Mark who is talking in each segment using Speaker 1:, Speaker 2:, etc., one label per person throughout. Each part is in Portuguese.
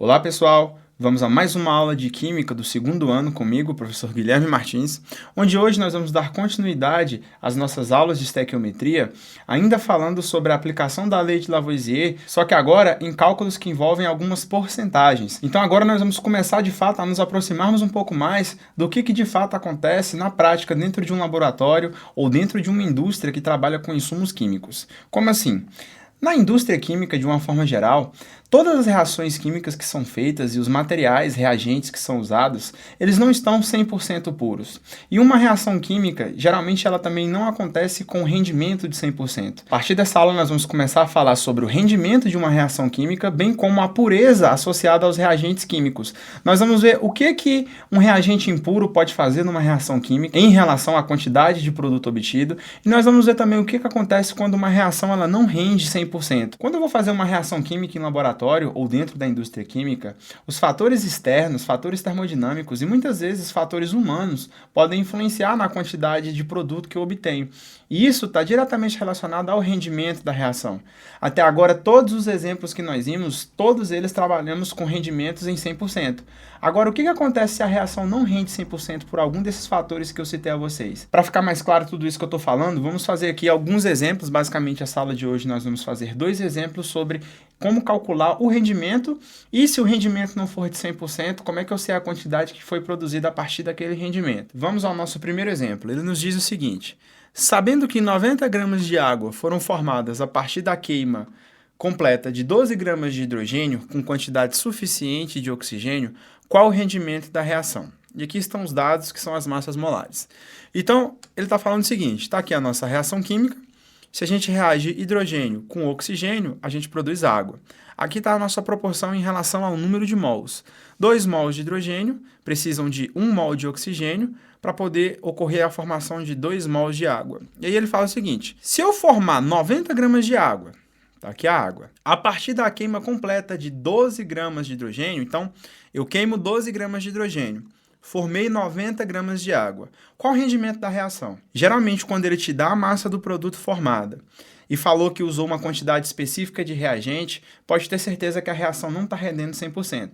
Speaker 1: Olá pessoal, vamos a mais uma aula de Química do segundo ano comigo, professor Guilherme Martins, onde hoje nós vamos dar continuidade às nossas aulas de estequiometria, ainda falando sobre a aplicação da lei de Lavoisier, só que agora em cálculos que envolvem algumas porcentagens. Então agora nós vamos começar de fato a nos aproximarmos um pouco mais do que de fato acontece na prática dentro de um laboratório ou dentro de uma indústria que trabalha com insumos químicos. Como assim? Na indústria química, de uma forma geral, todas as reações químicas que são feitas e os materiais, reagentes que são usados, eles não estão 100% puros. E uma reação química, geralmente ela também não acontece com rendimento de 100%. A partir dessa aula nós vamos começar a falar sobre o rendimento de uma reação química, bem como a pureza associada aos reagentes químicos. Nós vamos ver o que um reagente impuro pode fazer numa reação química em relação à quantidade de produto obtido, e nós vamos ver também o que acontece quando uma reação ela não rende 100%. Quando eu vou fazer uma reação química em laboratório ou dentro da indústria química, os fatores externos, fatores termodinâmicos e muitas vezes fatores humanos podem influenciar na quantidade de produto que eu obtenho. E isso está diretamente relacionado ao rendimento da reação. Até agora, todos os exemplos que nós vimos, todos eles trabalhamos com rendimentos em 100%. Agora, o que acontece se a reação não rende 100% por algum desses fatores que eu citei a vocês? Para ficar mais claro tudo isso que eu estou falando, vamos fazer aqui alguns exemplos. Basicamente, a sala de hoje nós vamos fazer dois exemplos sobre como calcular o rendimento e se o rendimento não for de 100%, como é que eu sei a quantidade que foi produzida a partir daquele rendimento. Vamos ao nosso primeiro exemplo. Ele nos diz o seguinte: sabendo que 90 gramas de água foram formadas a partir da queima completa de 12 gramas de hidrogênio com quantidade suficiente de oxigênio, qual o rendimento da reação? E aqui estão os dados que são as massas molares. Então, ele está falando o seguinte: está aqui a nossa reação química. Se a gente reage hidrogênio com oxigênio, a gente produz água. Aqui está a nossa proporção em relação ao número de mols. 2 mols de hidrogênio precisam de 1 mol de oxigênio para poder ocorrer a formação de 2 mols de água. E aí ele fala o seguinte: se eu formar 90 gramas de água, tá aqui a água, a partir da queima completa de 12 gramas de hidrogênio, então eu queimo 12 gramas de hidrogênio, formei 90 gramas de água. Qual o rendimento da reação? Geralmente, quando ele te dá a massa do produto formada e falou que usou uma quantidade específica de reagente, pode ter certeza que a reação não está rendendo 100%.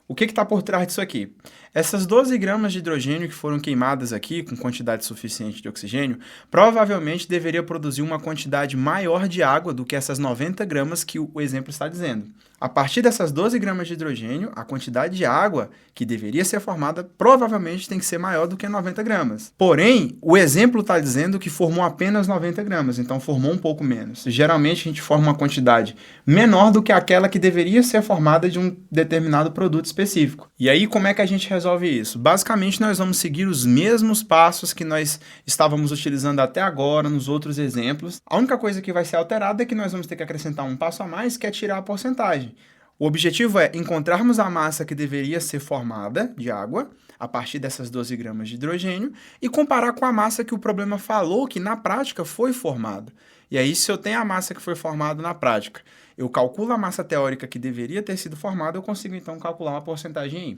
Speaker 1: O que está por trás disso aqui? Essas 12 gramas de hidrogênio que foram queimadas aqui, com quantidade suficiente de oxigênio, provavelmente deveria produzir uma quantidade maior de água do que essas 90 gramas que o exemplo está dizendo. A partir dessas 12 gramas de hidrogênio, a quantidade de água que deveria ser formada provavelmente tem que ser maior do que 90 gramas. Porém, o exemplo está dizendo que formou apenas 90 gramas, então formou um pouco menos. Geralmente a gente forma uma quantidade menor do que aquela que deveria ser formada de um determinado produto específico. E aí, como é que a gente resolve isso? Basicamente, nós vamos seguir os mesmos passos que nós estávamos utilizando até agora nos outros exemplos. A única coisa que vai ser alterada é que nós vamos ter que acrescentar um passo a mais, que é tirar a porcentagem. O objetivo é encontrarmos a massa que deveria ser formada de água, a partir dessas 12 gramas de hidrogênio, e comparar com a massa que o problema falou que na prática foi formada. E aí, se eu tenho a massa que foi formada na prática, eu calculo a massa teórica que deveria ter sido formada, eu consigo então calcular uma porcentagem aí.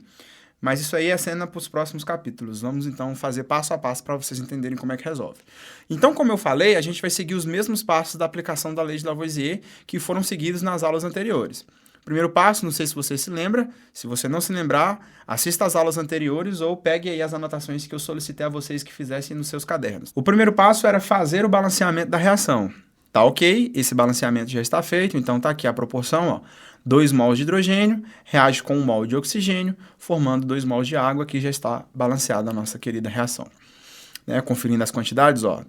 Speaker 1: Mas isso aí é cena para os próximos capítulos. Vamos então fazer passo a passo para vocês entenderem como é que resolve. Então, como eu falei, a gente vai seguir os mesmos passos da aplicação da lei de Lavoisier que foram seguidos nas aulas anteriores. Primeiro passo, não sei se você se lembra, se você não se lembrar, assista às aulas anteriores ou pegue aí as anotações que eu solicitei a vocês que fizessem nos seus cadernos. O primeiro passo era fazer o balanceamento da reação. Tá ok, esse balanceamento já está feito, então tá aqui a proporção, ó. 2 mols de hidrogênio reage com 1 mol de oxigênio, formando 2 mols de água, que já está balanceada a nossa querida reação. Né? Conferindo as quantidades, ó.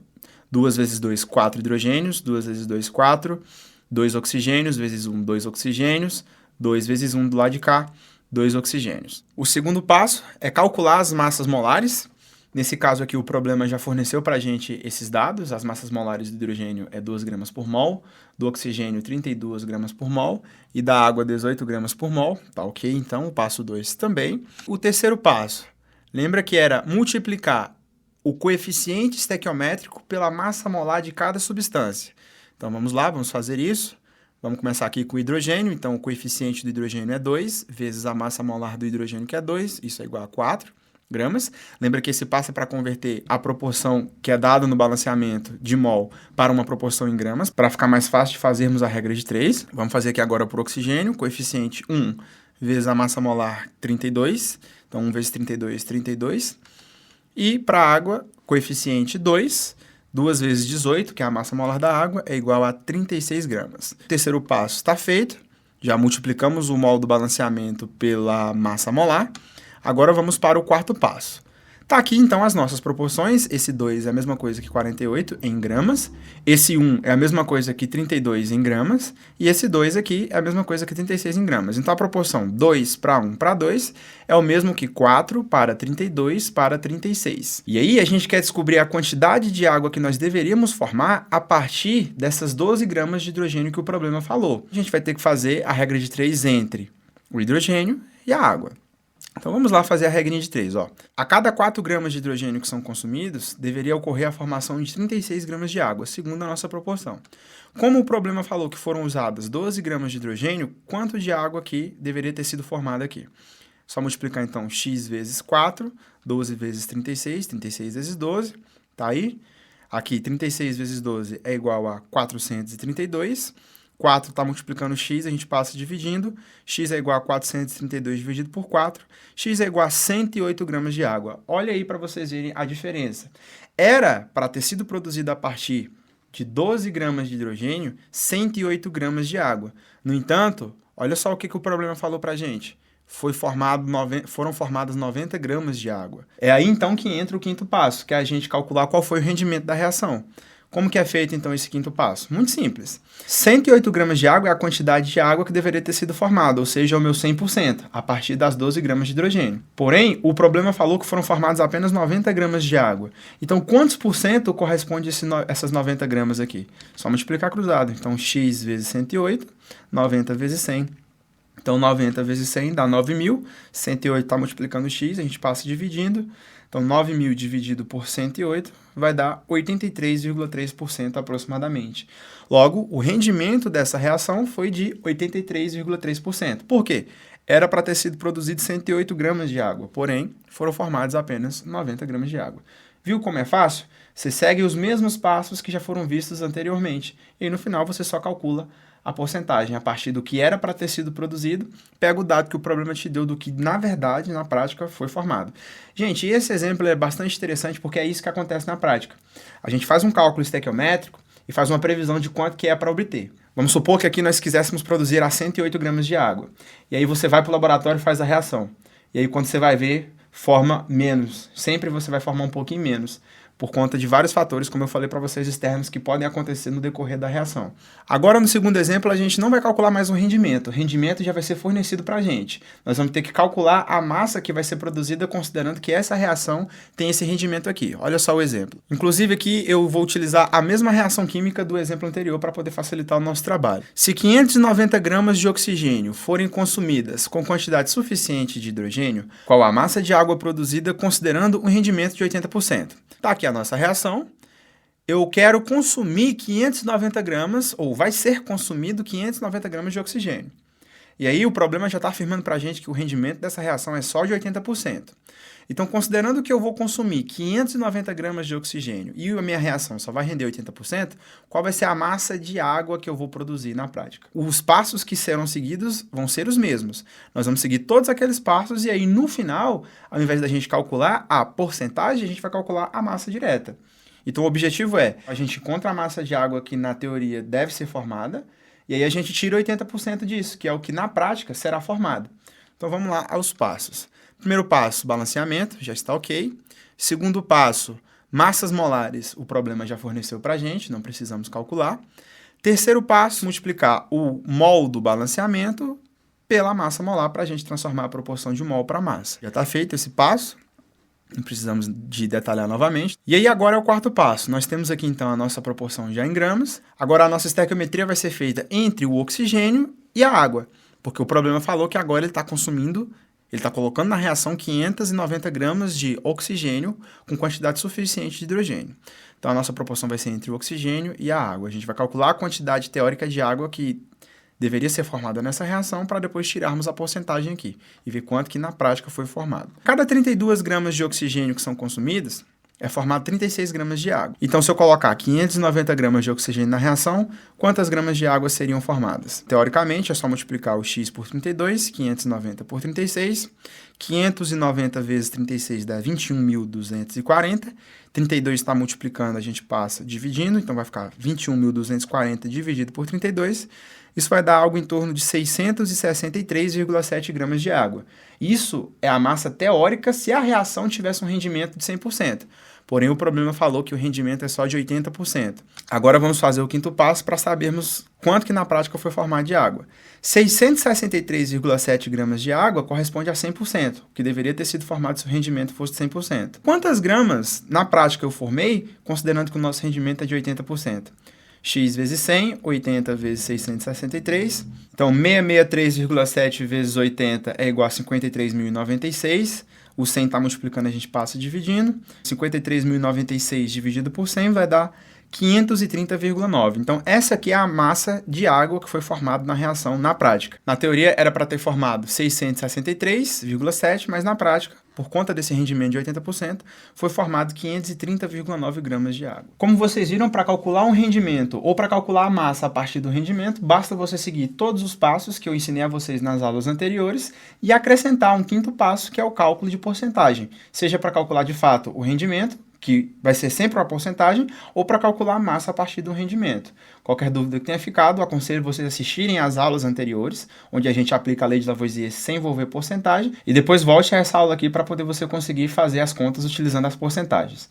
Speaker 1: 2 vezes 2, 4 hidrogênios, 2 vezes 2, 4, 2 oxigênios, vezes 1, 2 oxigênios, 2 vezes 1 do lado de cá, 2 oxigênios. O segundo passo é calcular as massas molares. Nesse caso aqui, o problema já forneceu para a gente esses dados. As massas molares do hidrogênio é 12 gramas por mol, do oxigênio 32 gramas por mol e da água 18 gramas por mol. Tá ok? Então, o passo 2 também. O terceiro passo, lembra que era multiplicar o coeficiente estequiométrico pela massa molar de cada substância. Então, vamos lá, vamos fazer isso. Vamos começar aqui com o hidrogênio. Então, o coeficiente do hidrogênio é 2, vezes a massa molar do hidrogênio, que é 2. Isso é igual a 4 gramas. Lembra que esse passo é para converter a proporção que é dada no balanceamento de mol para uma proporção em gramas, para ficar mais fácil de fazermos a regra de 3. Vamos fazer aqui agora por oxigênio. Coeficiente 1 vezes a massa molar, 32. Então, 1 vezes 32, 32. E para a água, coeficiente 2, 2 vezes 18, que é a massa molar da água, é igual a 36 gramas. O terceiro passo está feito. Já multiplicamos o mol do balanceamento pela massa molar. Agora vamos para o quarto passo. Tá aqui então as nossas proporções. Esse 2 é a mesma coisa que 48 em gramas. Esse 1 é a mesma coisa que 32 em gramas. E esse 2 aqui é a mesma coisa que 36 em gramas. Então a proporção 2 para 1 para 2 é o mesmo que 4 para 32 para 36. E aí a gente quer descobrir a quantidade de água que nós deveríamos formar a partir dessas 12 gramas de hidrogênio que o problema falou. A gente vai ter que fazer a regra de 3 entre o hidrogênio e a água. Então vamos lá fazer a regrinha de 3. A cada 4 gramas de hidrogênio que são consumidos, deveria ocorrer a formação de 36 gramas de água, segundo a nossa proporção. Como o problema falou que foram usadas 12 gramas de hidrogênio, quanto de água aqui deveria ter sido formada aqui? Só multiplicar então x vezes 4, 12 vezes 36, 36 vezes 12, tá aí? Aqui 36 vezes 12 é igual a 432. 4 está multiplicando x, a gente passa dividindo. X é igual a 432 dividido por 4. X é igual a 108 gramas de água. Olha aí para vocês verem a diferença. Era para ter sido produzido a partir de 12 gramas de hidrogênio, 108 gramas de água. No entanto, olha só o que o problema falou para a gente. Foram formadas 90 gramas de água. É aí então que entra o quinto passo, que é a gente calcular qual foi o rendimento da reação. Como que é feito, então, esse quinto passo? Muito simples. 108 gramas de água é a quantidade de água que deveria ter sido formada, ou seja, é o meu 100%, a partir das 12 gramas de hidrogênio. Porém, o problema falou que foram formadas apenas 90 gramas de água. Então, quantos por cento corresponde essas 90 gramas aqui? Só multiplicar cruzado. Então, x vezes 108, 90 vezes 100. Então, 90 vezes 100 dá 9.000. 108 está multiplicando x, a gente passa dividindo. Então, 9.000 dividido por 108 vai dar 83,3% aproximadamente. Logo, o rendimento dessa reação foi de 83,3%. Por quê? Era para ter sido produzido 108 gramas de água, porém, foram formados apenas 90 gramas de água. Viu como é fácil? Você segue os mesmos passos que já foram vistos anteriormente. E no final você só calcula a porcentagem a partir do que era para ter sido produzido, pega o dado que o problema te deu do que, na verdade, na prática, foi formado. Gente, esse exemplo é bastante interessante porque é isso que acontece na prática. A gente faz um cálculo estequiométrico e faz uma previsão de quanto que é para obter. Vamos supor que aqui nós quiséssemos produzir a 108 gramas de água. E aí você vai para o laboratório e faz a reação. E aí quando você vai ver, forma menos. Sempre você vai formar um pouquinho menos, por conta de vários fatores, como eu falei para vocês, externos, que podem acontecer no decorrer da reação. Agora, no segundo exemplo, a gente não vai calcular mais o rendimento. O rendimento já vai ser fornecido para a gente. Nós vamos ter que calcular a massa que vai ser produzida, considerando que essa reação tem esse rendimento aqui. Olha só o exemplo. Inclusive, aqui eu vou utilizar a mesma reação química do exemplo anterior para poder facilitar o nosso trabalho. Se 590 gramas de oxigênio forem consumidas com quantidade suficiente de hidrogênio, qual a massa de água produzida considerando um rendimento de 80%? Tá aqui a nossa reação. Eu quero consumir 590 gramas, ou vai ser consumido 590 gramas de oxigênio. E aí o problema já está afirmando para a gente que o rendimento dessa reação é só de 80%. Então, considerando que eu vou consumir 590 gramas de oxigênio e a minha reação só vai render 80%, qual vai ser a massa de água que eu vou produzir na prática? Os passos que serão seguidos vão ser os mesmos. Nós vamos seguir todos aqueles passos e aí, no final, ao invés da gente calcular a porcentagem, a gente vai calcular a massa direta. Então, o objetivo é, a gente encontra a massa de água que, na teoria, deve ser formada, e aí a gente tira 80% disso, que é o que, na prática, será formado. Então, vamos lá aos passos. Primeiro passo, balanceamento, já está ok. Segundo passo, massas molares, o problema já forneceu para a gente, não precisamos calcular. Terceiro passo, multiplicar o mol do balanceamento pela massa molar para a gente transformar a proporção de mol para massa. Já está feito esse passo, não precisamos de detalhar novamente. E aí agora é o quarto passo. Nós temos aqui então a nossa proporção já em gramas. Agora a nossa estequiometria vai ser feita entre o oxigênio e a água, porque o problema falou que agora ele está consumindo... Ele está colocando na reação 590 gramas de oxigênio com quantidade suficiente de hidrogênio. Então, a nossa proporção vai ser entre o oxigênio e a água. A gente vai calcular a quantidade teórica de água que deveria ser formada nessa reação para depois tirarmos a porcentagem aqui e ver quanto que na prática foi formado. Cada 32 gramas de oxigênio que são consumidas, é formado 36 gramas de água. Então, se eu colocar 590 gramas de oxigênio na reação, quantas gramas de água seriam formadas? Teoricamente, é só multiplicar o x por 32, 590 por 36, 590 vezes 36 dá 21.240, 32 está multiplicando, a gente passa dividindo, então vai ficar 21.240 dividido por 32, isso vai dar algo em torno de 663,7 gramas de água. Isso é a massa teórica se a reação tivesse um rendimento de 100%. Porém, o problema falou que o rendimento é só de 80%. Agora vamos fazer o quinto passo para sabermos quanto que na prática foi formado de água. 663,7 gramas de água corresponde a 100%, que deveria ter sido formado se o rendimento fosse de 100%. Quantas gramas na prática eu formei, considerando que o nosso rendimento é de 80%? X vezes 100, 80 vezes 663. Então, 663,7 vezes 80 é igual a 53.096. O 100 está multiplicando, a gente passa dividindo. 53.096 dividido por 100 vai dar 530,9. Então, essa aqui é a massa de água que foi formada na reação na prática. Na teoria, era para ter formado 663,7, mas na prática, por conta desse rendimento de 80%, foi formado 530,9 gramas de água. Como vocês viram, para calcular um rendimento ou para calcular a massa a partir do rendimento, basta você seguir todos os passos que eu ensinei a vocês nas aulas anteriores e acrescentar um quinto passo, que é o cálculo de porcentagem, seja para calcular de fato o rendimento, que vai ser sempre uma porcentagem, ou para calcular a massa a partir do rendimento. Qualquer dúvida que tenha ficado, aconselho vocês a assistirem às aulas anteriores, onde a gente aplica a lei de Lavoisier sem envolver porcentagem, e depois volte a essa aula aqui para poder você conseguir fazer as contas utilizando as porcentagens.